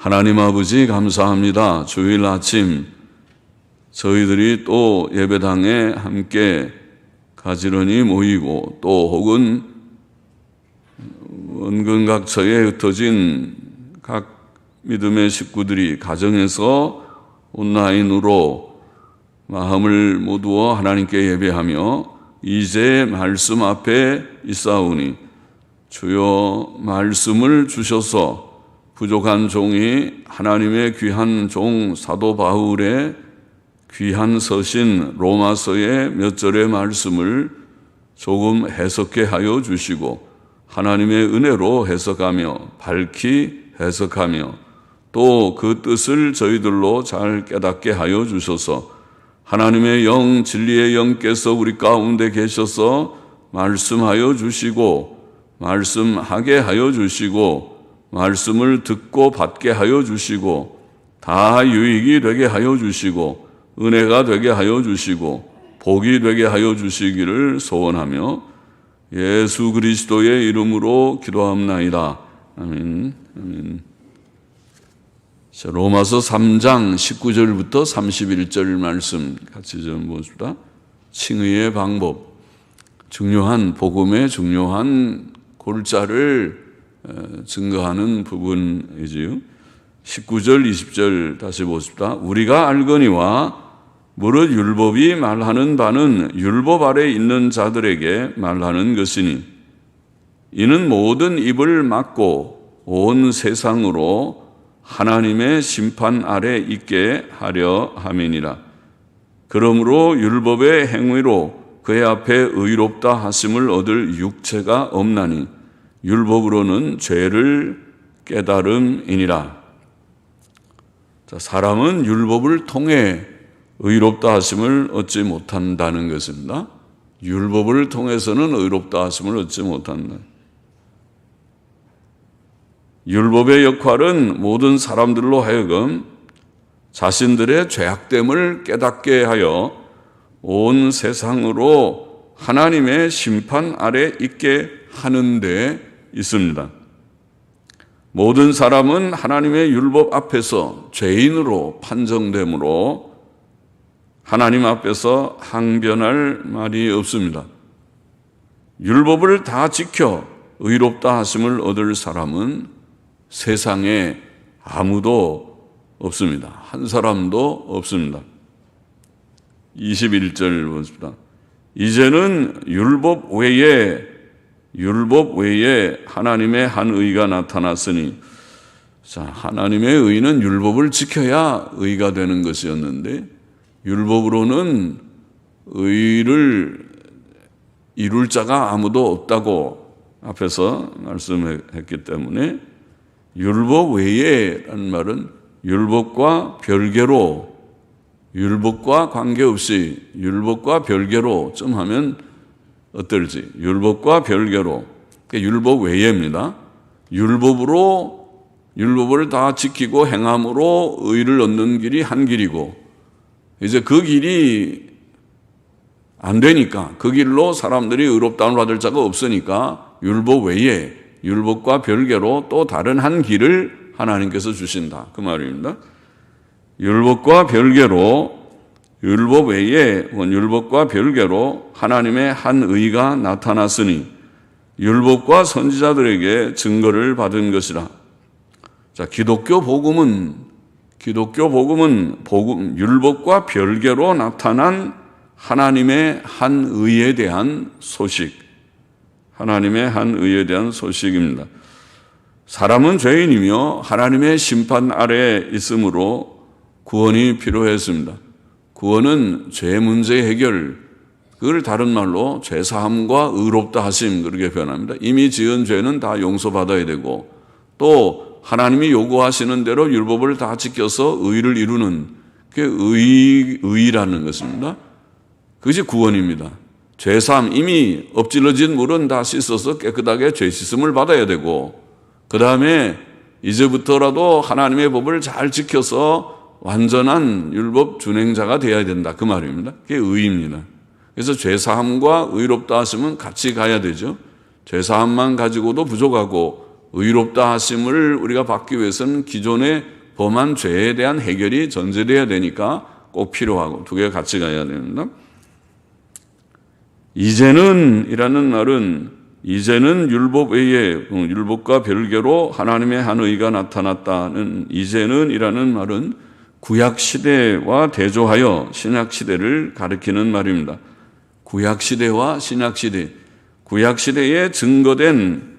하나님 아버지 감사합니다. 주일 아침 저희들이 또 예배당에 함께 가지런히 모이고 또 혹은 원근각처에 흩어진 각 믿음의 식구들이 가정에서 온라인으로 마음을 모두어 하나님께 예배하며 이제 말씀 앞에 있사오니 주여 말씀을 주셔서 부족한 종이 하나님의 귀한 종 사도 바울의 귀한 서신 로마서의 몇 절의 말씀을 조금 해석해 하여 주시고 하나님의 은혜로 해석하며 밝히 해석하며 또 그 뜻을 저희들로 잘 깨닫게 하여 주셔서 하나님의 영 진리의 영께서 우리 가운데 계셔서 말씀하여 주시고 말씀하게 하여 주시고 말씀을 듣고 받게 하여 주시고 다 유익이 되게 하여 주시고 은혜가 되게 하여 주시고 복이 되게 하여 주시기를 소원하며 예수 그리스도의 이름으로 기도합나이다. 아멘. 아멘. 자, 로마서 3장 19절부터 31절 말씀 같이 좀 보십시다. 칭의의 방법, 중요한 복음의 중요한 골자를 증거하는 부분이지요. 19절 20절 다시 보십시다. 우리가 알거니와 무릇 율법이 말하는 바는 율법 아래 있는 자들에게 말하는 것이니 이는 모든 입을 막고 온 세상으로 하나님의 심판 아래 있게 하려 함이니라. 그러므로 율법의 행위로 그의 앞에 의롭다 하심을 얻을 육체가 없나니 율법으로는 죄를 깨달음이니라. 자, 사람은 율법을 통해 의롭다 하심을 얻지 못한다는 것입니다. 율법을 통해서는 의롭다 하심을 얻지 못한다. 율법의 역할은 모든 사람들로 하여금 자신들의 죄악됨을 깨닫게 하여 온 세상으로 하나님의 심판 아래 있게 하는 데 있습니다. 모든 사람은 하나님의 율법 앞에서 죄인으로 판정되므로 하나님 앞에서 항변할 말이 없습니다. 율법을 다 지켜 의롭다 하심을 얻을 사람은 세상에 아무도 없습니다. 한 사람도 없습니다. 21절 보십시다. 이제는 율법 외에 하나님의 한 의가 나타났으니, 자, 하나님의 의는 율법을 지켜야 의가 되는 것이었는데 율법으로는 의를 이룰 자가 아무도 없다고 앞에서 말씀했기 때문에 율법 외에라는 말은 율법과 별개로, 율법과 관계없이 율법과 별개로 좀 하면 어떨지, 율법과 별개로, 그러니까 율법 외에입니다. 율법을 다 지키고 행함으로 의를 얻는 길이 한 길이고, 이제 그 길이 안 되니까, 그 길로 사람들이 의롭다움을 받을 자가 없으니까 율법 외에, 율법과 별개로 또 다른 한 길을 하나님께서 주신다, 그 말입니다. 율법과 별개로, 율법 외에 율법과 별개로 하나님의 한 의가 나타났으니 율법과 선지자들에게 증거를 받은 것이라. 자, 기독교 복음은 율법과 별개로 나타난 하나님의 한 의에 대한 소식, 하나님의 한 의에 대한 소식입니다. 사람은 죄인이며 하나님의 심판 아래에 있으므로 구원이 필요했습니다. 구원은 죄 문제 해결, 그걸 다른 말로 죄사함과 의롭다 하심, 그렇게 표현합니다. 이미 지은 죄는 다 용서받아야 되고 또 하나님이 요구하시는 대로 율법을 다 지켜서 의를 이루는 그게 의라는 것입니다. 그것이 구원입니다. 죄사함, 이미 엎질러진 물은 다 씻어서 깨끗하게 죄 씻음을 받아야 되고 그 다음에 이제부터라도 하나님의 법을 잘 지켜서 완전한 율법 준행자가 되어야 된다, 그 말입니다. 그게 의입니다. 그래서 죄사함과 의롭다 하심은 같이 가야 되죠. 죄사함만 가지고도 부족하고 의롭다 하심을 우리가 받기 위해서는 기존의 범한 죄에 대한 해결이 전제되어야 되니까 꼭 필요하고 두 개가 같이 가야 됩니다. 이제는 이라는 말은 이제는 율법 외에 율법과 별개로 하나님의 한 의가 나타났다는 이제는 이라는 말은 구약시대와 대조하여 신약시대를 가리키는 말입니다. 구약시대와 신약시대, 구약시대에 증거된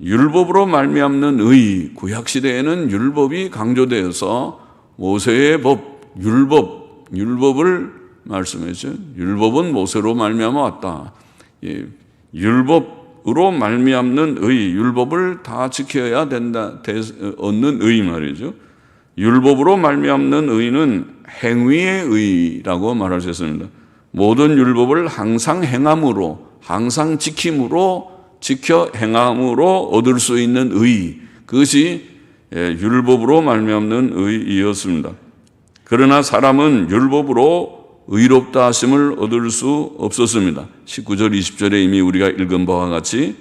율법으로 말미암는 의, 구약시대에는 율법이 강조되어서 모세의 법, 율법을 말씀했죠. 율법은 모세로 말미암아 왔다. 율법으로 말미암는 의, 율법을 다 지켜야 된다, 얻는 의 말이죠. 율법으로 말미암는 의는 행위의 의라고 말할 수 있습니다. 모든 율법을 항상 행함으로, 항상 지켜 행함으로 얻을 수 있는 의, 그것이 율법으로 말미암는 의이었습니다. 그러나 사람은 율법으로 의롭다 하심을 얻을 수 없었습니다. 19절 20절에 이미 우리가 읽은 바와 같이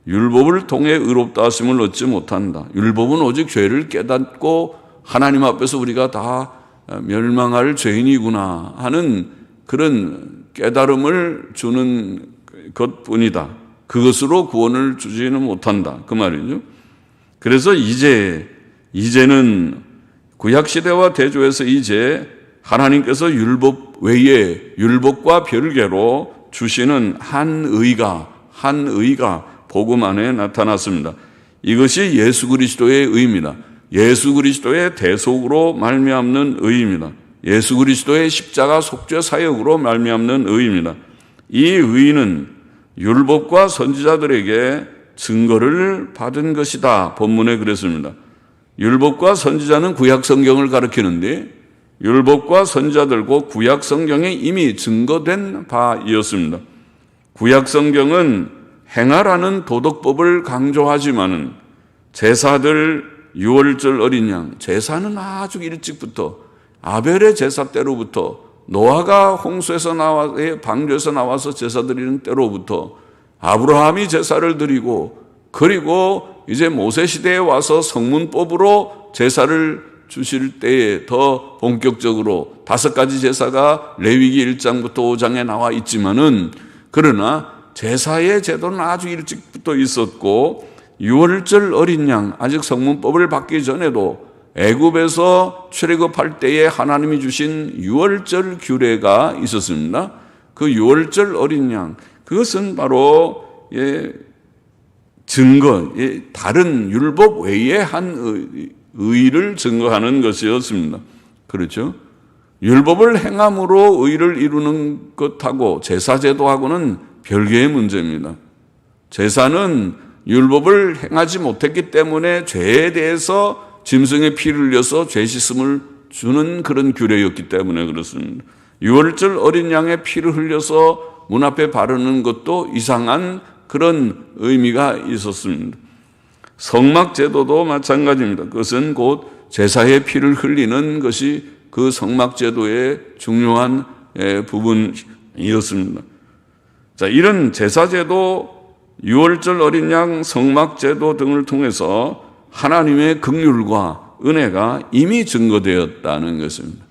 율법을 통해 의롭다 하심을 얻지 못한다. 율법은 오직 죄를 깨닫고 하나님 앞에서 우리가 다 멸망할 죄인이구나 하는 그런 깨달음을 주는 것뿐이다. 그것으로 구원을 주지는 못한다. 그 말이죠. 그래서 이제는 구약시대와 대조해서 이제 하나님께서 율법 외에 율법과 별개로 주시는 한 의가 복음 안에 나타났습니다. 이것이 예수 그리스도의 의입니다. 예수 그리스도의 대속으로 말미암는 의입니다. 예수 그리스도의 십자가 속죄 사역으로 말미암는 의입니다. 이 의는 율법과 선지자들에게 증거를 받은 것이다. 본문에 그랬습니다. 율법과 선지자는 구약 성경을 가리키는데 율법과 선지자들고 구약 성경에 이미 증거된 바이었습니다. 구약 성경은 행하라는 도덕법을 강조하지만은 제사들 유월절 어린 양, 제사는 아주 일찍부터 아벨의 제사 때로부터 노아가 홍수에서 방주에서 나와서 제사 드리는 때로부터 아브라함이 제사를 드리고 그리고 이제 모세 시대에 와서 성문법으로 제사를 주실 때에 더 본격적으로 5가지 제사가 레위기 1장부터 5장에 나와 있지만은 그러나 제사의 제도는 아주 일찍부터 있었고 유월절 어린 양, 아직 성문법을 받기 전에도 애굽에서 출애굽할 때에 하나님이 주신 유월절 규례가 있었습니다. 그 유월절 어린 양, 그것은 바로 증거, 다른 율법 외에 한 의를 증거하는 것이었습니다. 그렇죠? 율법을 행함으로 의를 이루는 것하고 제사제도하고는 별개의 문제입니다. 제사는 율법을 행하지 못했기 때문에 죄에 대해서 짐승의 피를 흘려서 죄 씻음을 주는 그런 규례였기 때문에 그렇습니다. 유월절 어린 양의 피를 흘려서 문 앞에 바르는 것도 이상한 그런 의미가 있었습니다. 성막제도도 마찬가지입니다. 그것은 곧 제사의 피를 흘리는 것이 그 성막제도의 중요한 부분이었습니다. 자, 이런 제사제도, 유월절 어린 양, 성막제도 등을 통해서 하나님의 긍휼과 은혜가 이미 증거되었다는 것입니다.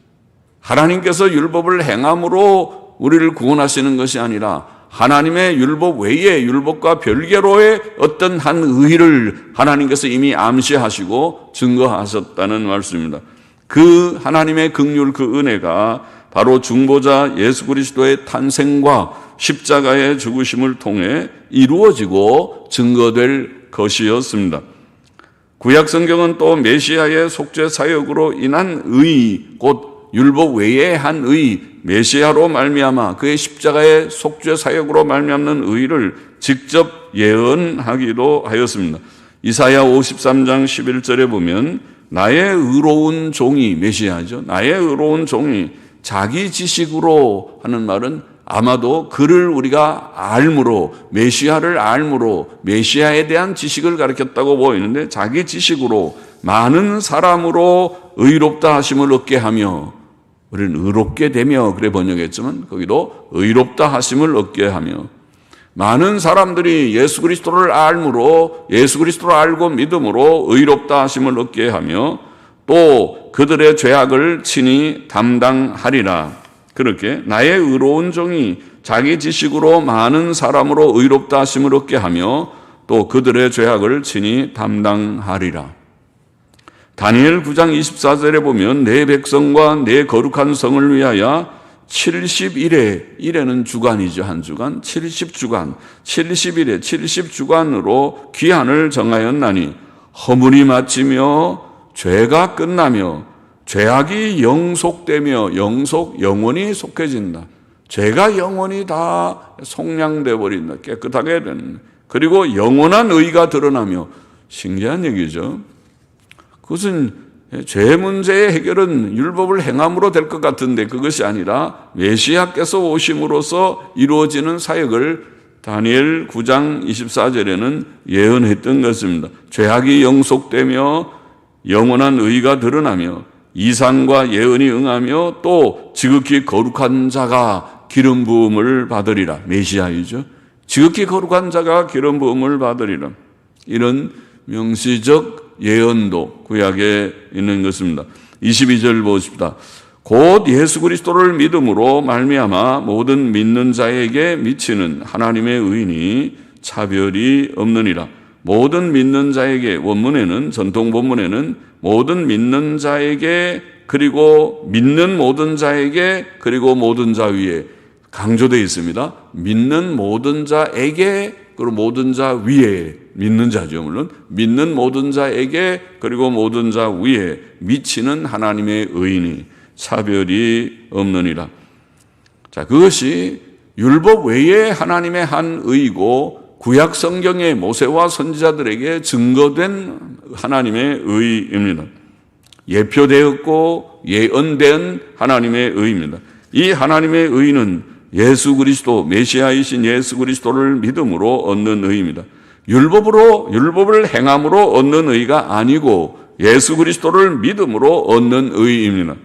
하나님께서 율법을 행함으로 우리를 구원하시는 것이 아니라 하나님의 율법 외에 율법과 별개로의 어떤 한 의를 하나님께서 이미 암시하시고 증거하셨다는 말씀입니다. 그 하나님의 긍휼, 그 은혜가 바로 중보자 예수 그리스도의 탄생과 십자가의 죽으심을 통해 이루어지고 증거될 것이었습니다. 구약 성경은 또 메시아의 속죄 사역으로 인한 의, 곧 율법 외에 한 의, 메시아로 말미암아 그의 십자가의 속죄 사역으로 말미암는 의를 직접 예언하기도 하였습니다. 이사야 53장 11절에 보면 나의 의로운 종이, 메시아죠. 나의 의로운 종이 자기 지식으로 하는 말은 아마도 그를 우리가 알므로, 메시아를 알므로 메시아에 대한 지식을 가르쳤다고 보이는데 자기 지식으로 많은 사람으로 의롭다 하심을 얻게 하며, 우리는 의롭게 되며 그래 번역했지만 거기도 의롭다 하심을 얻게 하며 많은 사람들이 예수 그리스도를 알므로 예수 그리스도를 알고 믿음으로 의롭다 하심을 얻게 하며 또 그들의 죄악을 친히 담당하리라. 그렇게 나의 의로운 종이 자기 지식으로 많은 사람으로 의롭다 하심을 얻게 하며 또 그들의 죄악을 친히 담당하리라. 다니엘 9장 24절에 보면 내 백성과 내 거룩한 성을 위하여 70일에, 일에는 주간이죠. 한 주간, 70주간, 70일에 70주간으로 기한을 정하였나니 허물이 마치며 죄가 끝나며 죄악이 영속되며 영원히 속해진다. 죄가 영원히 다 속량돼 버린다. 깨끗하게 되는. 그리고 영원한 의가 드러나며 신기한 얘기죠. 그것은 죄 문제의 해결은 율법을 행함으로 될 것 같은데 그것이 아니라 메시아께서 오심으로써 이루어지는 사역을 다니엘 9장 24절에는 예언했던 것입니다. 죄악이 영속되며 영원한 의가 드러나며 이상과 예언이 응하며 또 지극히 거룩한 자가 기름 부음을 받으리라. 메시아이죠. 지극히 거룩한 자가 기름 부음을 받으리라. 이런 명시적 예언도 구약에 있는 것입니다. 22절 보십시다. 곧 예수 그리스도를 믿음으로 말미암아 모든 믿는 자에게 미치는 하나님의 의인이 차별이 없느니라. 모든 믿는 자에게, 원문에는, 전통 본문에는 모든 믿는 자에게, 그리고 믿는 모든 자에게, 그리고 모든 자 위에 강조되어 있습니다. 믿는 모든 자에게, 그리고 모든 자 위에, 믿는 자죠, 물론. 믿는 모든 자에게, 그리고 모든 자 위에 미치는 하나님의 의인이 차별이 없느니라. 자, 그것이 율법 외에 하나님의 한 의이고 구약 성경의 모세와 선지자들에게 증거된 하나님의 의입니다. 예표되었고 예언된 하나님의 의입니다. 이 하나님의 의는 예수 그리스도, 메시아이신 예수 그리스도를 믿음으로 얻는 의입니다. 율법을 행함으로 얻는 의가 아니고 예수 그리스도를 믿음으로 얻는 의입니다.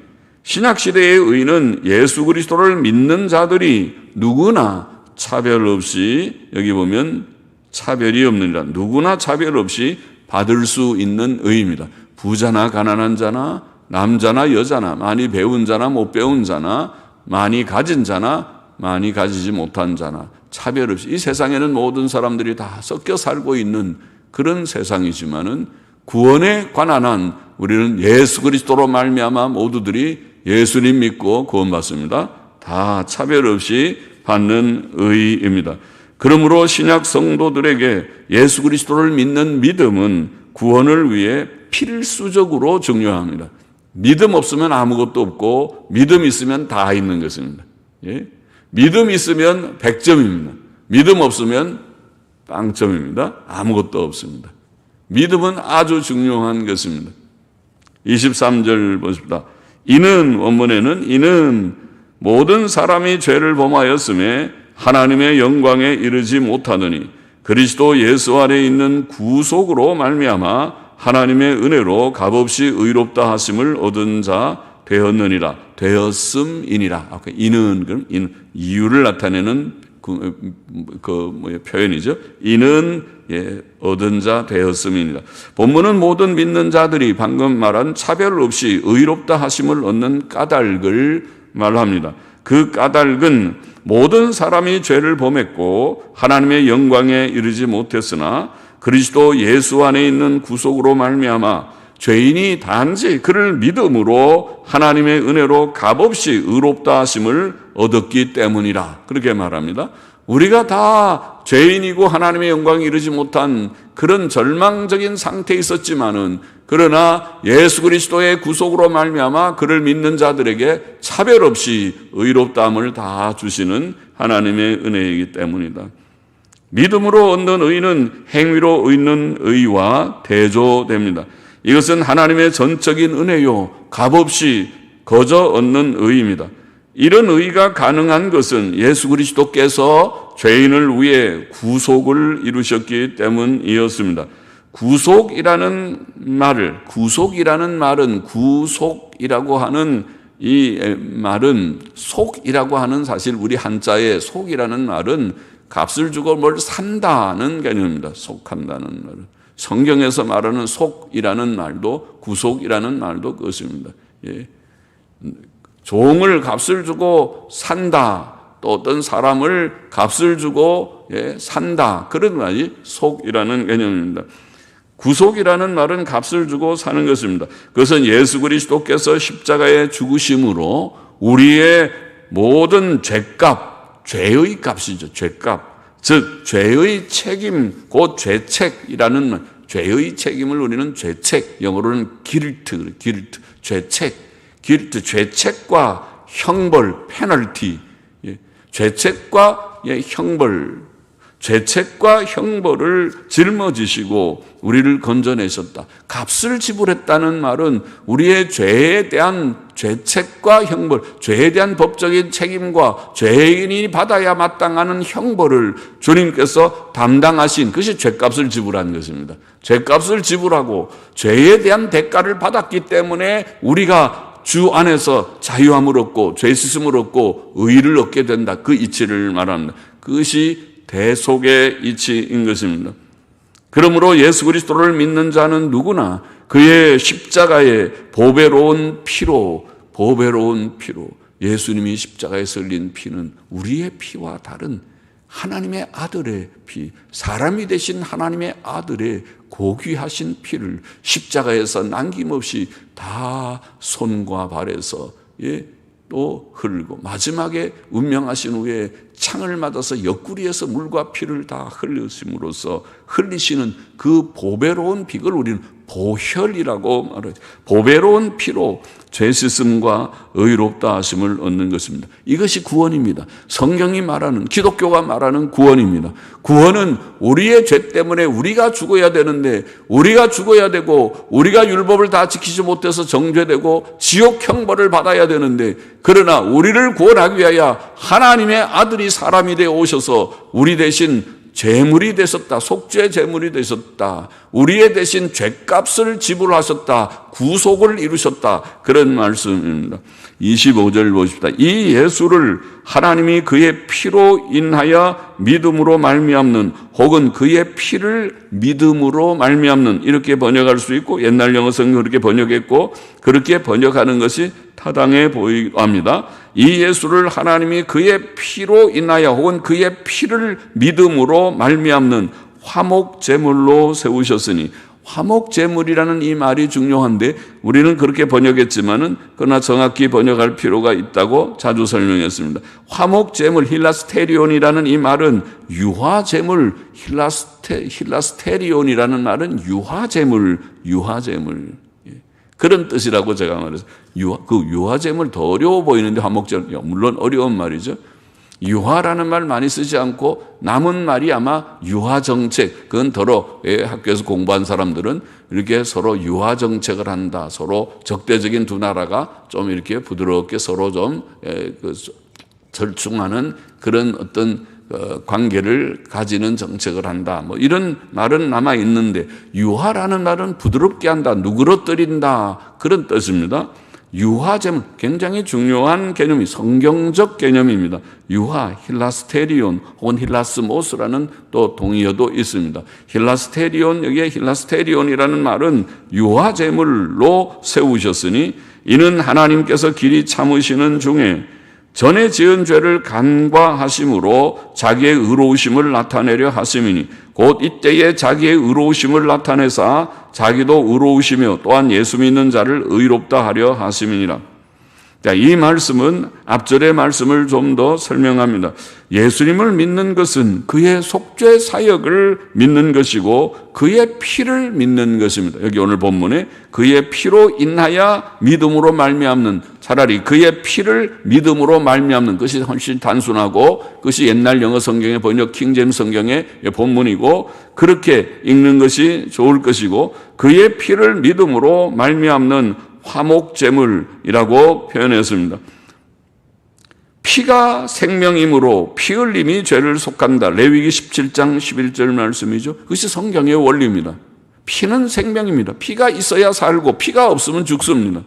신약시대의 의는 예수 그리스도를 믿는 자들이 누구나 차별 없이, 여기 보면 차별이 없느니라, 누구나 차별 없이 받을 수 있는 의입니다. 부자나 가난한 자나 남자나 여자나 많이 배운 자나 못 배운 자나 많이 가진 자나 많이 가지지 못한 자나 차별 없이 이 세상에는 모든 사람들이 다 섞여 살고 있는 그런 세상이지만은 구원에 관한 한 우리는 예수 그리스도로 말미암아 모두들이 예수님 믿고 구원받습니다. 다 차별 없이 받는 의입니다. 그러므로 신약 성도들에게 예수 그리스도를 믿는 믿음은 구원을 위해 필수적으로 중요합니다. 믿음 없으면 아무것도 없고 믿음 있으면 다 있는 것입니다. 예? 믿음 있으면 100점입니다. 믿음 없으면 빵점입니다. 아무것도 없습니다. 믿음은 아주 중요한 것입니다. 23절 보십시다. 이는, 원문에는 이는 모든 사람이 죄를 범하였음에 하나님의 영광에 이르지 못하더니 그리스도 예수 안에 있는 구속으로 말미암아 하나님의 은혜로 값없이 의롭다 하심을 얻은 자 되었느니라. 되었음이니라. 아까 이는, 그럼 이유를 나타내는 표현이죠. 이는 얻은 자 되었음이니라. 본문은 모든 믿는 자들이 방금 말한 차별 없이 의롭다 하심을 얻는 까닭을 말합니다. 그 까닭은 모든 사람이 죄를 범했고 하나님의 영광에 이르지 못했으나 그리스도 예수 안에 있는 구속으로 말미암아 죄인이 단지 그를 믿음으로 하나님의 은혜로 값없이 의롭다 하심을 얻었기 때문이라. 그렇게 말합니다. 우리가 다 죄인이고 하나님의 영광에 이르지 못한 그런 절망적인 상태에 있었지만은 그러나 예수 그리스도의 구속으로 말미암아 그를 믿는 자들에게 차별 없이 의롭다함을 다 주시는 하나님의 은혜이기 때문이다. 믿음으로 얻는 의는 행위로 얻는 의와 대조됩니다. 이것은 하나님의 전적인 은혜요, 값없이 거저 얻는 의입니다. 이런 의가 가능한 것은 예수 그리스도께서 죄인을 위해 구속을 이루셨기 때문이었습니다. 구속이라는 말은 구속이라고 하는 이 말은 속이라고 하는 사실 우리 한자의 속이라는 말은 값을 주고 뭘 산다는 개념입니다. 속한다는 말은. 성경에서 말하는 속이라는 말도 구속이라는 말도 그것입니다. 예. 종을 값을 주고 산다. 또 어떤 사람을 값을 주고 산다. 그런 말이 속이라는 개념입니다. 구속이라는 말은 값을 주고 사는 것입니다. 그것은 예수 그리스도께서 십자가에 죽으심으로 우리의 모든 죄값, 죄의 값이죠. 죄값. 즉 죄의 책임, 곧 죄책이라는 말. 죄의 책임을 우리는 죄책, 영어로는 guilt, 죄책, guilt, 죄책과 형벌, 페널티, 죄책과 형벌, 죄책과 형벌을 짊어지시고 우리를 건져내셨다. 값을 지불했다는 말은 우리의 죄에 대한 죄책과 형벌, 죄에 대한 법적인 책임과 죄인이 받아야 마땅하는 형벌을 주님께서 담당하신 것이 죄값을 지불한 것입니다. 죄값을 지불하고 죄에 대한 대가를 받았기 때문에 우리가 주 안에서 자유함을 얻고 죄 씻음을 얻고 의를 얻게 된다. 그 이치를 말합니다. 그것이 대속의 이치인 것입니다. 그러므로 예수 그리스도를 믿는 자는 누구나 그의 십자가의 보배로운 피로 예수님이 십자가에서 흘린 피는 우리의 피와 다른 하나님의 아들의 피, 사람이 되신 하나님의 아들의 고귀하신 피를 십자가에서 남김없이 다 손과 발에서 또 흘리고 마지막에 운명하신 후에 창을 맞아서 옆구리에서 물과 피를 다 흘리심으로써 흘리시는 그 보배로운 피를 우리는 보혈이라고 말하죠. 보배로운 피로 죄 씻음과 의롭다 하심을 얻는 것입니다. 이것이 구원입니다. 성경이 말하는, 기독교가 말하는 구원입니다. 구원은 우리의 죄 때문에 우리가 죽어야 되는데, 우리가 죽어야 되고 우리가 율법을 다 지키지 못해서 정죄되고 지옥 형벌을 받아야 되는데, 그러나 우리를 구원하기 위하여 하나님의 아들이 사람이 되어 오셔서 우리 대신 제물이 되셨다. 속죄 제물이 되셨다. 우리의 대신 죄값을 지불하셨다. 구속을 이루셨다. 그런 말씀입니다. 25절 보십시다. 이 예수를 하나님이 그의 피로 인하여 믿음으로 말미암는, 혹은 그의 피를 믿음으로 말미암는, 이렇게 번역할 수 있고, 옛날 영어 성경 그렇게 번역했고, 그렇게 번역하는 것이 타당해 보입니다. 이 예수를 하나님이 그의 피로 인하여 혹은 그의 피를 믿음으로 말미암는 화목 제물로 세우셨으니, 화목 제물이라는 이 말이 중요한데 우리는 그렇게 번역했지만은 그러나 정확히 번역할 필요가 있다고 자주 설명했습니다. 화목 제물, 힐라스테리온이라는 이 말은 유화 제물, 힐라스테리온이라는 말은 유화 제물. 그런 뜻이라고 제가 말해서 그 유화제물 더 어려워 보이는데 화목제물, 물론 어려운 말이죠. 유화라는 말 많이 쓰지 않고 남은 말이 아마 유화정책, 그건 더러 학교에서 공부한 사람들은 이렇게 서로 유화정책을 한다. 서로 적대적인 두 나라가 좀 이렇게 부드럽게 서로 좀 절충하는 그런 어떤 관계를 가지는 정책을 한다. 뭐 이런 말은 남아 있는데, 유화라는 말은 부드럽게 한다, 누그러뜨린다, 그런 뜻입니다. 유화제물, 굉장히 중요한 개념이 성경적 개념입니다. 유화, 힐라스테리온 혹은 힐라스모스라는 또 동의어도 있습니다. 힐라스테리온, 여기에 힐라스테리온이라는 말은 유화제물로 세우셨으니 이는 하나님께서 길이 참으시는 중에 전에 지은 죄를 간과하심으로 자기의 의로우심을 나타내려 하심이니, 곧 이때에 자기의 의로우심을 나타내사 자기도 의로우시며 또한 예수 믿는 자를 의롭다 하려 하심이니라. 자, 이 말씀은 앞절의 말씀을 좀 더 설명합니다. 예수님을 믿는 것은 그의 속죄 사역을 믿는 것이고 그의 피를 믿는 것입니다. 여기 오늘 본문에 그의 피로 인하여 믿음으로 말미암는, 차라리 그의 피를 믿음으로 말미암는 것이 훨씬 단순하고 그것이 옛날 영어 성경의 번역 킹제임스 성경의 본문이고 그렇게 읽는 것이 좋을 것이고, 그의 피를 믿음으로 말미암는 화목제물이라고 표현했습니다. 피가 생명이므로 피 흘림이 죄를 속한다. 레위기 17장 11절 말씀이죠. 그것이 성경의 원리입니다. 피는 생명입니다. 피가 있어야 살고 피가 없으면 죽습니다.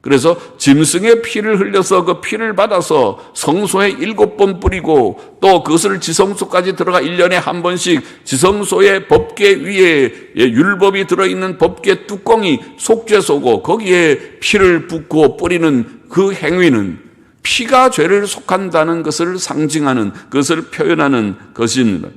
그래서 짐승의 피를 흘려서 그 피를 받아서 성소에 7번 뿌리고 또 그것을 지성소까지 들어가 1년에 한 번씩 지성소의 법궤 위에 율법이 들어있는 법궤 뚜껑이 속죄소고 거기에 피를 붓고 뿌리는 그 행위는 피가 죄를 속한다는 것을 상징하는, 그것을 표현하는 것입니다.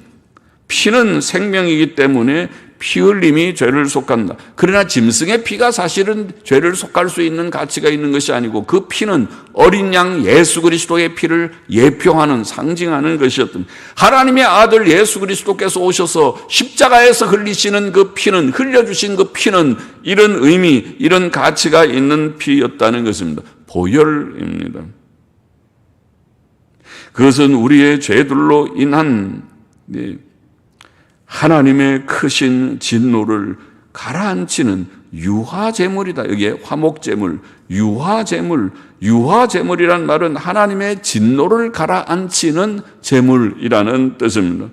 피는 생명이기 때문에 피 흘림이 죄를 속한다. 그러나 짐승의 피가 사실은 죄를 속할 수 있는 가치가 있는 것이 아니고 그 피는 어린 양 예수 그리스도의 피를 예표하는, 상징하는 것이었던, 하나님의 아들 예수 그리스도께서 오셔서 십자가에서 흘리시는 그 피는, 흘려주신 그 피는 이런 의미, 이런 가치가 있는 피였다는 것입니다. 보혈입니다. 그것은 우리의 죄들로 인한 하나님의 크신 진노를 가라앉히는 유화제물이다. 여기에 화목제물, 유화제물, 유화제물이란 말은 하나님의 진노를 가라앉히는 제물이라는 뜻입니다.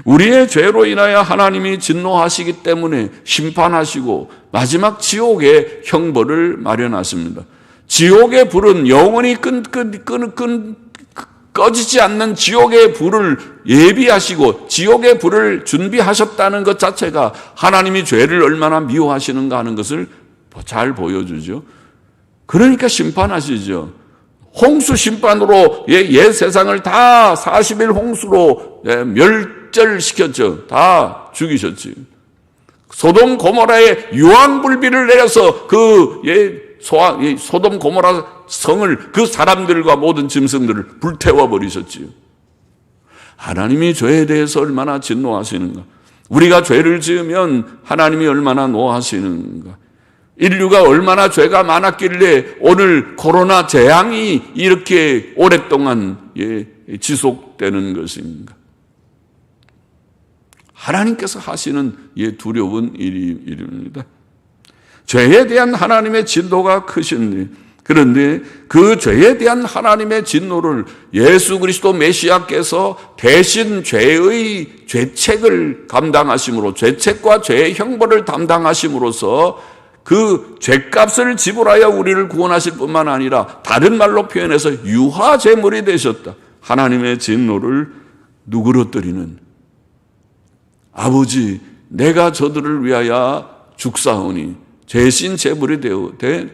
우리의 죄로 인하여 하나님이 진노하시기 때문에 심판하시고 마지막 지옥의 형벌을 마련하십니다. 지옥의 불은 영원히 꺼지지 않는 지옥의 불을 예비하시고 지옥의 불을 준비하셨다는 것 자체가 하나님이 죄를 얼마나 미워하시는가 하는 것을 잘 보여주죠. 그러니까 심판하시죠. 홍수 심판으로 옛 세상을 다 40일 홍수로 멸절시켰죠. 다 죽이셨지. 소돔 고모라에 유황불비를 내려서 소돔 고모라 성을, 그 사람들과 모든 짐승들을 불태워 버리셨지요. 하나님이 죄에 대해서 얼마나 진노하시는가, 우리가 죄를 지으면 하나님이 얼마나 노하시는가, 인류가 얼마나 죄가 많았길래 오늘 코로나 재앙이 이렇게 오랫동안 지속되는 것인가. 하나님께서 하시는 두려운 일입니다. 죄에 대한 하나님의 진노가 크신데, 그런데 그 죄에 대한 하나님의 진노를 예수 그리스도 메시아께서 대신 죄의 죄책을 감당하심으로, 죄책과 죄의 형벌을 담당하심으로써 그 죄값을 지불하여 우리를 구원하실 뿐만 아니라 다른 말로 표현해서 유화제물이 되셨다. 하나님의 진노를 누그러뜨리는, 아버지 내가 저들을 위하여 죽사오니 대신 제물이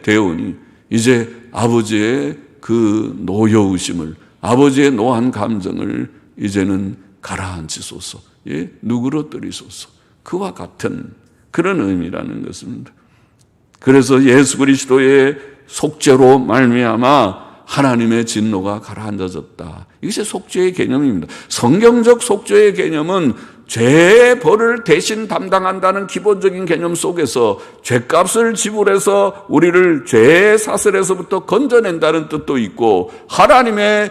되오니 이제 아버지의 그 노여우심을, 아버지의 노한 감정을 이제는 가라앉히소서, 누그러뜨리소서. 그와 같은 그런 의미라는 것입니다. 그래서 예수 그리스도의 속죄로 말미암아 하나님의 진노가 가라앉아졌다. 이것이 속죄의 개념입니다. 성경적 속죄의 개념은 죄의 벌을 대신 담당한다는 기본적인 개념 속에서 죄값을 지불해서 우리를 죄의 사슬에서부터 건져낸다는 뜻도 있고, 하나님의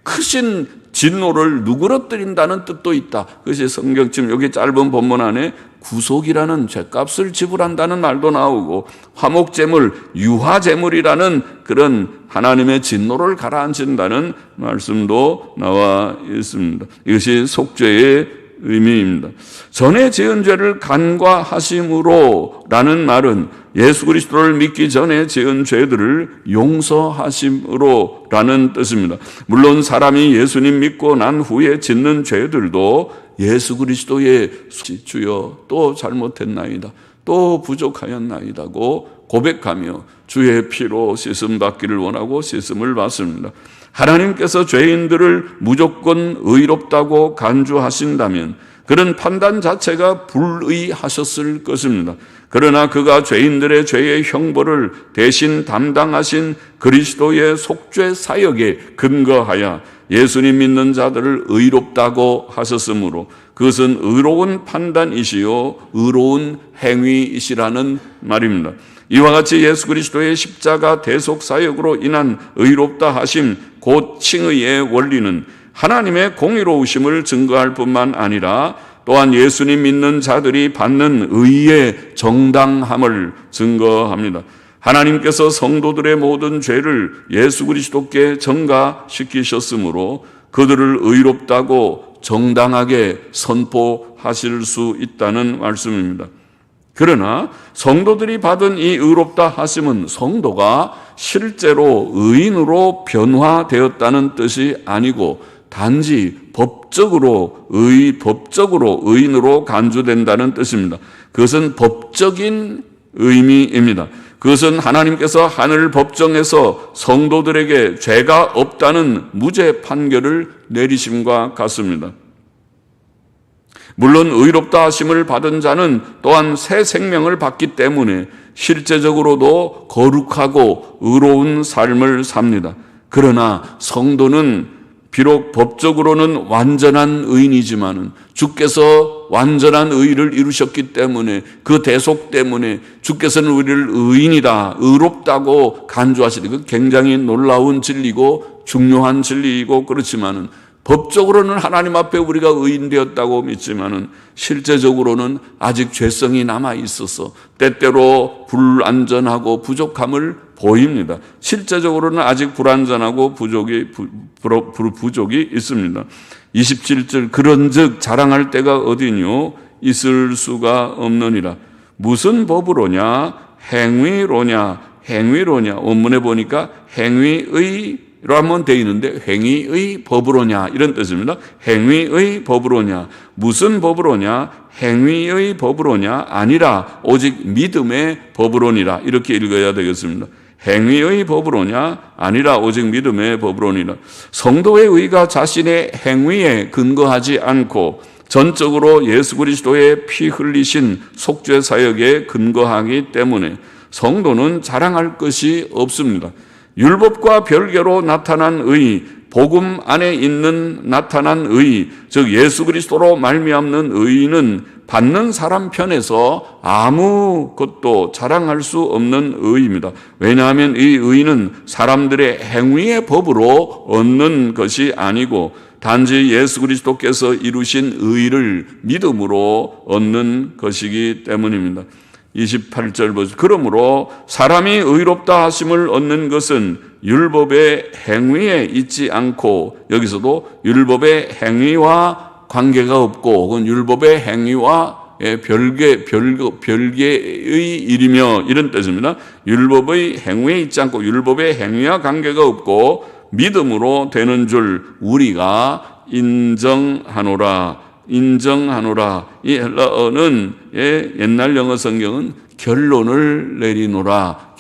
크신 진노를 누그러뜨린다는 뜻도 있다. 그것이 성경, 지금 여기 짧은 본문 안에 구속이라는 죄값을 지불한다는 말도 나오고, 화목제물, 유화제물이라는 그런 하나님의 진노를 가라앉힌다는 말씀도 나와 있습니다. 이것이 속죄의 의미입니다. 전에 지은 죄를 간과하심으로 라는 말은 예수 그리스도를 믿기 전에 지은 죄들을 용서하심으로 라는 뜻입니다. 물론 사람이 예수님 믿고 난 후에 짓는 죄들도 예수 그리스도의 주여 또 잘못했나이다, 또 부족하였나이다고 고백하며 주의 피로 씻음 받기를 원하고 씻음을 받습니다. 하나님께서 죄인들을 무조건 의롭다고 간주하신다면 그런 판단 자체가 불의하셨을 것입니다. 그러나 그가 죄인들의 죄의 형벌을 대신 담당하신 그리스도의 속죄 사역에 근거하여 예수님 믿는 자들을 의롭다고 하셨으므로 그것은 의로운 판단이시요 의로운 행위이시라는 말입니다. 이와 같이 예수 그리스도의 십자가 대속 사역으로 인한 의롭다 하심, 곧 칭의의 원리는 하나님의 공의로우심을 증거할 뿐만 아니라 또한 예수님 믿는 자들이 받는 의의 정당함을 증거합니다. 하나님께서 성도들의 모든 죄를 예수 그리스도께 전가시키셨으므로 그들을 의롭다고 정당하게 선포하실 수 있다는 말씀입니다. 그러나 성도들이 받은 이 의롭다 하심은 성도가 실제로 의인으로 변화되었다는 뜻이 아니고 단지 법적으로 의인으로 간주된다는 뜻입니다. 그것은 법적인 의미입니다. 그것은 하나님께서 하늘 법정에서 성도들에게 죄가 없다는 무죄 판결을 내리심과 같습니다. 물론 의롭다 하심을 받은 자는 또한 새 생명을 받기 때문에 실제적으로도 거룩하고 의로운 삶을 삽니다. 그러나 성도는 비록 법적으로는 완전한 의인이지만은 주께서 완전한 의를 이루셨기 때문에 그 대속 때문에 주께서는 우리를 의인이다, 의롭다고 간주하시니 그 굉장히 놀라운 진리고 중요한 진리이고 그렇지만은 법적으로는 하나님 앞에 우리가 의인되었다고 믿지만은 실제적으로는 아직 죄성이 남아 있어서 때때로 불완전하고 부족함을 보입니다. 실제적으로는 아직 불완전하고 부족이 있습니다. 27절 그런즉 자랑할 때가 어디뇨 있을 수가 없느니라. 무슨 법으로냐 행위로냐 원문에 보니까 행위의 라면 되어 있는데 행위의 법으로냐 이런 뜻입니다. 행위의 법으로냐 무슨 법으로냐 행위의 법으로냐 아니라 오직 믿음의 법으로니라 이렇게 읽어야 되겠습니다. 행위의 법으로냐 아니라 오직 믿음의 법으로니라. 성도의 의가 자신의 행위에 근거하지 않고 전적으로 예수 그리스도의 피 흘리신 속죄 사역에 근거하기 때문에 성도는 자랑할 것이 없습니다. 율법과 별개로 나타난 의, 복음 안에 있는 나타난 의, 즉 예수 그리스도로 말미암는 의는 받는 사람 편에서 아무것도 자랑할 수 없는 의입니다. 왜냐하면 이 의는 사람들의 행위의 법으로 얻는 것이 아니고 단지 예수 그리스도께서 이루신 의를 믿음으로 얻는 것이기 때문입니다. 28절 보세요. 그러므로 사람이 의롭다 하심을 얻는 것은 율법의 행위에 있지 않고 여기서도 율법의 행위와 관계가 없고 혹은 율법의 행위와 별개의 일이며 이런 뜻입니다. 율법의 행위에 있지 않고 율법의 행위와 관계가 없고 믿음으로 되는 줄 우리가 인정하노라. 이 헬라어는 옛날 영어 성경은 결론을 내리노라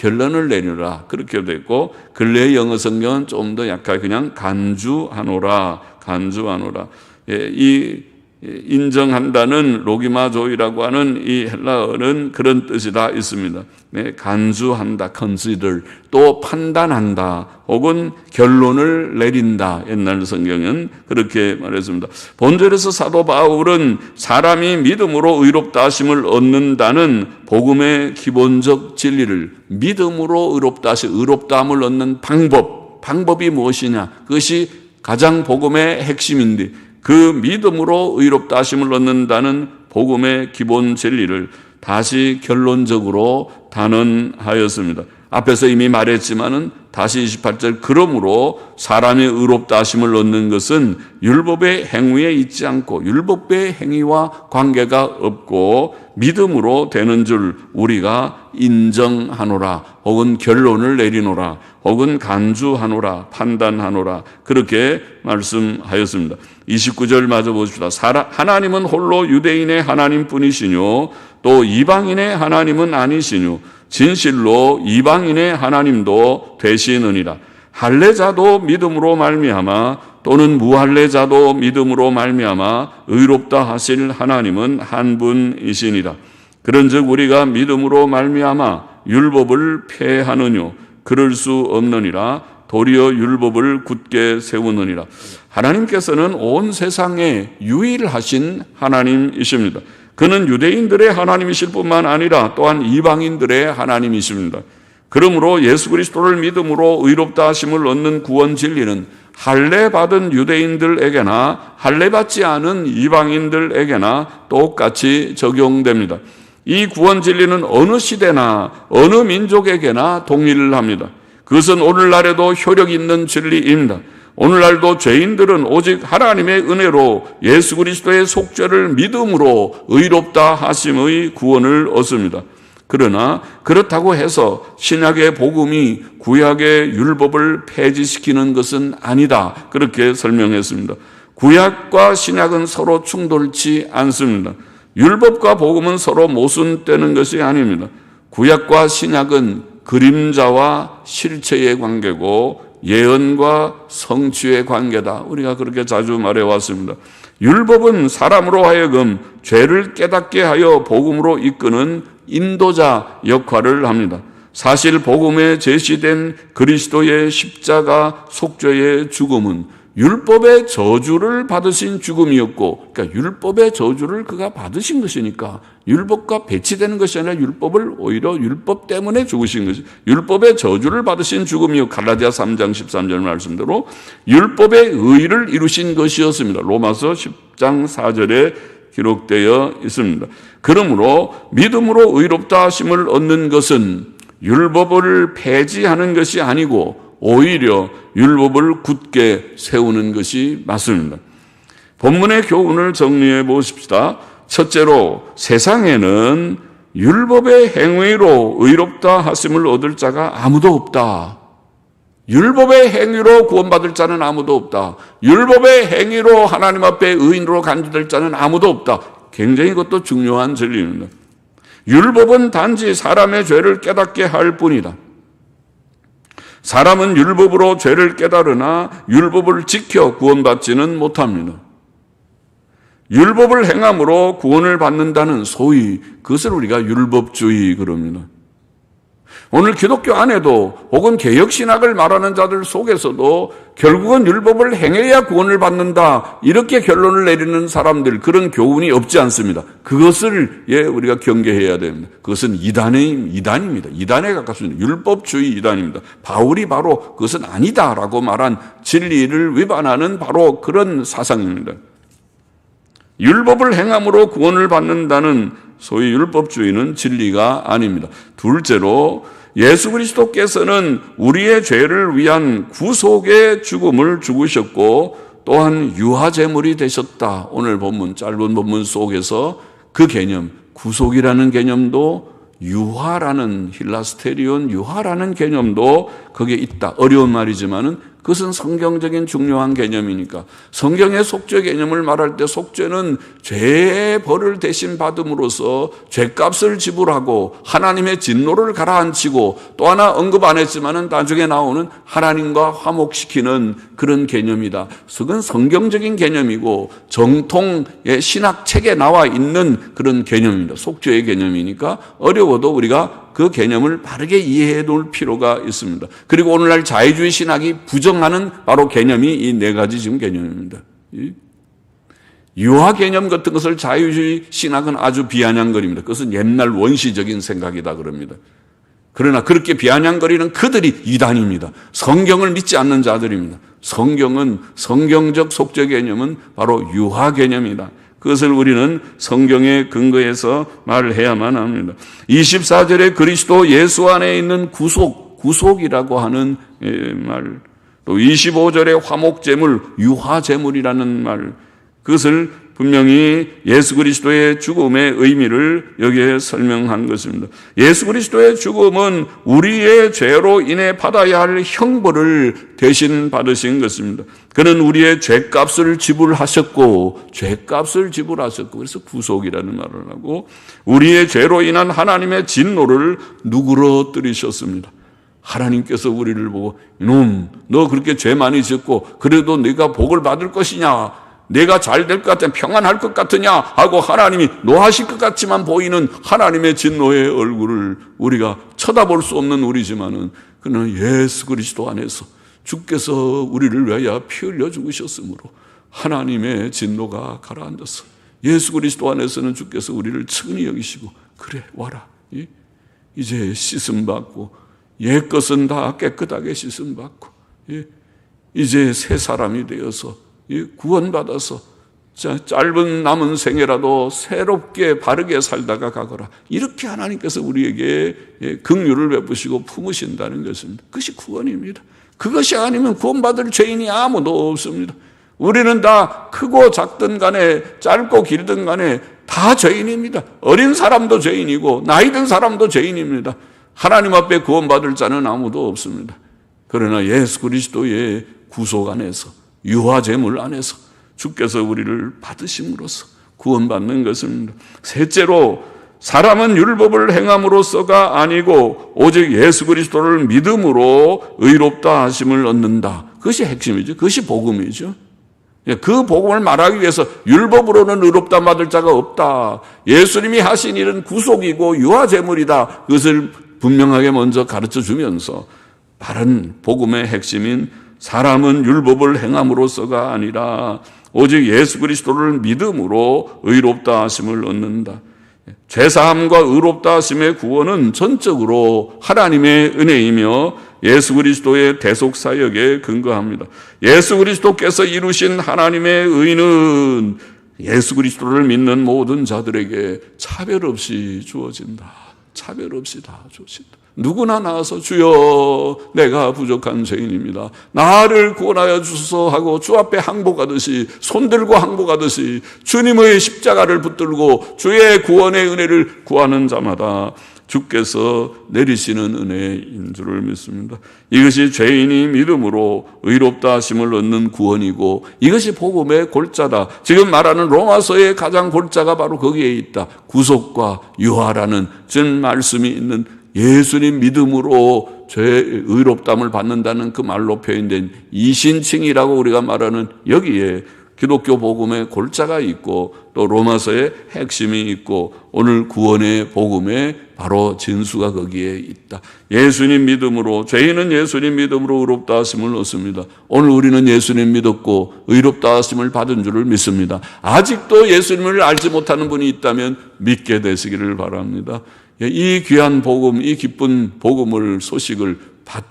그렇게 되어 있고 근래의 영어 성경은 좀 더 약하게 그냥 간주하노라. 이 인정한다는 로기마조이라고 하는 이 헬라어는 그런 뜻이 다 있습니다. 간주한다, consider, 또 판단한다, 혹은 결론을 내린다. 옛날 성경은 그렇게 말했습니다. 본절에서 사도 바울은 사람이 믿음으로 의롭다 하심을 얻는다는 복음의 기본적 진리를 믿음으로 의롭다함을 얻는 방법이 무엇이냐? 그것이 가장 복음의 핵심인데 그 믿음으로 의롭다 하심을 얻는다는 복음의 기본 진리를 다시 결론적으로 단언하였습니다. 앞에서 이미 말했지만은 다시 28절 그러므로 사람이 의롭다 하심을 얻는 것은 율법의 행위에 있지 않고 율법의 행위와 관계가 없고 믿음으로 되는 줄 우리가 인정하노라 혹은 결론을 내리노라 혹은 간주하노라 판단하노라 그렇게 말씀하였습니다. 29절 마저 보십시다. 하나님은 홀로 유대인의 하나님뿐이시뇨 또 이방인의 하나님은 아니시뇨 진실로 이방인의 하나님도 되시느니라. 할례자도 믿음으로 말미암아 또는 무할례자도 믿음으로 말미암아 의롭다 하실 하나님은 한 분이시니라. 그런즉 우리가 믿음으로 말미암아 율법을 폐하느뇨 그럴 수 없느니라. 도리어 율법을 굳게 세우느니라. 하나님께서는 온 세상에 유일하신 하나님이십니다. 그는 유대인들의 하나님이실 뿐만 아니라 또한 이방인들의 하나님이십니다. 그러므로 예수 그리스도를 믿음으로 의롭다 하심을 얻는 구원 진리는 할례 받은 유대인들에게나 할례 받지 않은 이방인들에게나 똑같이 적용됩니다. 이 구원 진리는 어느 시대나 어느 민족에게나 동일합니다. 그것은 오늘날에도 효력 있는 진리입니다. 오늘날도 죄인들은 오직 하나님의 은혜로 예수 그리스도의 속죄를 믿음으로 의롭다 하심의 구원을 얻습니다. 그러나 그렇다고 해서 신약의 복음이 구약의 율법을 폐지시키는 것은 아니다. 그렇게 설명했습니다. 구약과 신약은 서로 충돌치 않습니다. 율법과 복음은 서로 모순되는 것이 아닙니다. 구약과 신약은 그림자와 실체의 관계고 예언과 성취의 관계다. 우리가 그렇게 자주 말해왔습니다. 율법은 사람으로 하여금 죄를 깨닫게 하여 복음으로 이끄는 인도자 역할을 합니다. 사실 복음에 제시된 그리스도의 십자가 속죄의 죽음은 율법의 저주를 받으신 죽음이었고, 그러니까 율법의 저주를 그가 받으신 것이니까 율법과 배치되는 것이 아니라 율법을 오히려 율법 때문에 죽으신 것이, 율법의 저주를 받으신 죽음이요, 갈라디아 3장 13절 말씀대로 율법의 의를 이루신 것이었습니다. 로마서 10장 4절에 기록되어 있습니다. 그러므로 믿음으로 의롭다 하심을 얻는 것은 율법을 폐지하는 것이 아니고 오히려 율법을 굳게 세우는 것이 맞습니다. 본문의 교훈을 정리해 보십시다. 첫째로, 세상에는 율법의 행위로 의롭다 하심을 얻을 자가 아무도 없다. 율법의 행위로 구원받을 자는 아무도 없다. 율법의 행위로 하나님 앞에 의인으로 간주될 자는 아무도 없다. 굉장히 그것도 중요한 진리입니다. 율법은 단지 사람의 죄를 깨닫게 할 뿐이다. 사람은 율법으로 죄를 깨달으나 율법을 지켜 구원받지는 못합니다. 율법을 행함으로 구원을 받는다는 소위 그것을 우리가 율법주의 그럽니다. 오늘 기독교 안에도 혹은 개혁신학을 말하는 자들 속에서도 결국은 율법을 행해야 구원을 받는다 이렇게 결론을 내리는 사람들, 그런 교훈이 없지 않습니다. 그것을 우리가 경계해야 됩니다. 그것은 이단입니다. 이단에 가깝습니다. 율법주의 이단입니다. 바울이 바로 그것은 아니다라고 말한 진리를 위반하는 바로 그런 사상입니다. 율법을 행함으로 구원을 받는다는 소위 율법주의는 진리가 아닙니다. 둘째로, 예수 그리스도께서는 우리의 죄를 위한 구속의 죽음을 죽으셨고 또한 유하제물이 되셨다. 오늘 본문, 짧은 본문 속에서 그 개념, 구속이라는 개념도 유하라는, 힐라스테리온 유하라는 개념도 거기에 있다. 어려운 말이지만은 그것은 성경적인 중요한 개념이니까, 성경의 속죄 개념을 말할 때 속죄는 죄의 벌을 대신 받음으로써 죄값을 지불하고 하나님의 진노를 가라앉히고, 또 하나 언급 안 했지만은 나중에 나오는 하나님과 화목시키는 그런 개념이다. 그건 성경적인 개념이고 정통의 신학책에 나와 있는 그런 개념입니다. 속죄의 개념이니까 어려워도 우리가 그 개념을 바르게 이해해 놓을 필요가 있습니다. 그리고 오늘날 자유주의 신학이 부정하는 바로 개념이 이 네 가지 지금 개념입니다. 유아 개념 같은 것을 자유주의 신학은 아주 비아냥거립니다. 그것은 옛날 원시적인 생각이다 그럽니다. 그러나 그렇게 비아냥거리는 그들이 이단입니다. 성경을 믿지 않는 자들입니다. 성경은, 성경적 속죄 개념은 바로 유아 개념이다. 그것을 우리는 성경에 근거해서 말을 해야만 합니다. 24절에 그리스도 예수 안에 있는 구속이라고 하는 말, 또 25절에 화목제물, 유화제물이라는 말, 그것을 분명히 예수 그리스도의 죽음의 의미를 여기에 설명한 것입니다. 예수 그리스도의 죽음은 우리의 죄로 인해 받아야 할 형벌을 대신 받으신 것입니다. 그는 우리의 죄값을 지불하셨고, 그래서 구속이라는 말을 하고, 우리의 죄로 인한 하나님의 진노를 누그러뜨리셨습니다. 하나님께서 우리를 보고, 이놈, 너 그렇게 죄 많이 짓고 그래도 네가 복을 받을 것이냐, 내가 잘 될 것 같으냐, 평안할 것 같으냐 하고 하나님이 노하실 것 같지만 보이는 하나님의 진노의 얼굴을 우리가 쳐다볼 수 없는 우리지만은, 그는 예수 그리스도 안에서 주께서 우리를 위하여 피 흘려 죽으셨으므로 하나님의 진노가 가라앉았어. 예수 그리스도 안에서는 주께서 우리를 측은히 여기시고, 그래 와라, 이제 씻음 받고 옛 것은 다 깨끗하게 씻음 받고 이제 새 사람이 되어서 구원받아서 짧은 남은 생애라도 새롭게 바르게 살다가 가거라. 이렇게 하나님께서 우리에게 긍휼을 베푸시고 품으신다는 것입니다. 그것이 구원입니다. 그것이 아니면 구원받을 죄인이 아무도 없습니다. 우리는 다 크고 작든 간에 짧고 길든 간에 다 죄인입니다. 어린 사람도 죄인이고 나이 든 사람도 죄인입니다. 하나님 앞에 구원받을 자는 아무도 없습니다. 그러나 예수 그리스도의 구속 안에서, 유화제물 안에서 주께서 우리를 받으심으로써 구원받는 것입니다. 셋째로, 사람은 율법을 행함으로써가 아니고 오직 예수 그리스도를 믿음으로 의롭다 하심을 얻는다. 그것이 핵심이죠. 그것이 복음이죠. 그 복음을 말하기 위해서 율법으로는 의롭다 받을 자가 없다. 예수님이 하신 일은 구속이고 유화제물이다. 그것을 분명하게 먼저 가르쳐 주면서 바른 복음의 핵심인 사람은 율법을 행함으로써가 아니라 오직 예수 그리스도를 믿음으로 의롭다 하심을 얻는다. 죄사함과 의롭다 하심의 구원은 전적으로 하나님의 은혜이며 예수 그리스도의 대속 사역에 근거합니다. 예수 그리스도께서 이루신 하나님의 의는 예수 그리스도를 믿는 모든 자들에게 차별 없이 주어진다. 차별 없이 다 주어진다. 누구나 나와서 주여 내가 부족한 죄인입니다. 나를 구원하여 주소서 하고 주 앞에 항복하듯이, 손들고 항복하듯이 주님의 십자가를 붙들고 주의 구원의 은혜를 구하는 자마다 주께서 내리시는 은혜인 줄을 믿습니다. 이것이 죄인이 믿음으로 의롭다 하심을 얻는 구원이고 이것이 복음의 골자다. 지금 말하는 로마서의 가장 골자가 바로 거기에 있다. 구속과 유화라는 전 말씀이 있는 예수님 믿음으로 죄의 의롭담을 받는다는 그 말로 표현된 이신칭이라고 우리가 말하는 여기에 기독교 복음의 골자가 있고 또 로마서의 핵심이 있고 오늘 구원의 복음의 바로 진수가 거기에 있다. 예수님 믿음으로, 죄인은 예수님 믿음으로 의롭다 하심을 얻습니다. 오늘 우리는 예수님 믿었고 의롭다 하심을 받은 줄을 믿습니다. 아직도 예수님을 알지 못하는 분이 있다면 믿게 되시기를 바랍니다. 이 귀한 복음, 이 기쁜 복음을, 소식을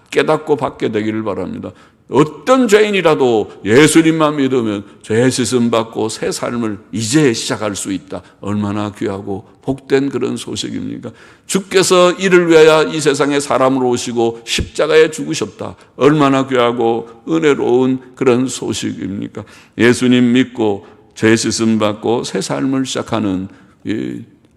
깨닫고 받게 되기를 바랍니다. 어떤 죄인이라도 예수님만 믿으면 죄 씻음 받고 새 삶을 이제 시작할 수 있다. 얼마나 귀하고 복된 그런 소식입니까? 주께서 이를 위하여 이 세상에 사람으로 오시고 십자가에 죽으셨다. 얼마나 귀하고 은혜로운 그런 소식입니까? 예수님 믿고 죄 씻음 받고 새 삶을 시작하는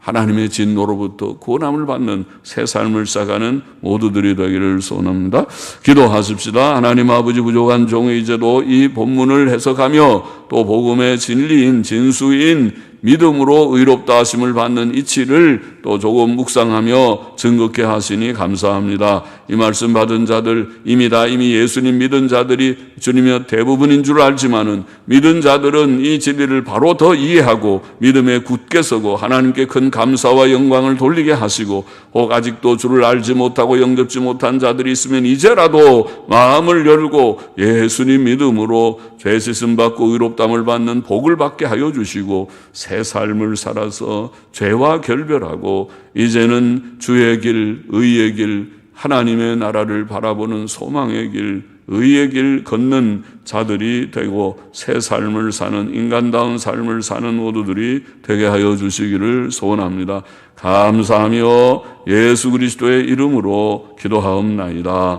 하나님의 진노로부터 구원함을 받는 새 삶을 시작하는 모두들이 되기를 소원합니다. 기도하십시다. 하나님 아버지, 부족한 종의 이제도 이 본문을 해석하며 또 복음의 진리인 진수인 믿음으로 의롭다 하심을 받는 이치를 또 조금 묵상하며 증거케 하시니 감사합니다. 이 말씀 받은 자들, 이미 예수님 믿은 자들이 주님의 대부분인 줄 알지만은 믿은 자들은 이 진리를 바로 더 이해하고 믿음에 굳게 서고 하나님께 큰 감사와 영광을 돌리게 하시고, 혹 아직도 주를 알지 못하고 영접지 못한 자들이 있으면 이제라도 마음을 열고 예수님 믿음으로 죄 씻음 받고 의롭담을 받는 복을 받게 하여 주시고 새 삶을 살아서 죄와 결별하고 이제는 주의 길, 의의 길, 하나님의 나라를 바라보는 소망의 길, 의의 길 걷는 자들이 되고 새 삶을 사는, 인간다운 삶을 사는 모두들이 되게 하여 주시기를 소원합니다. 감사하며 예수 그리스도의 이름으로 기도하옵나이다.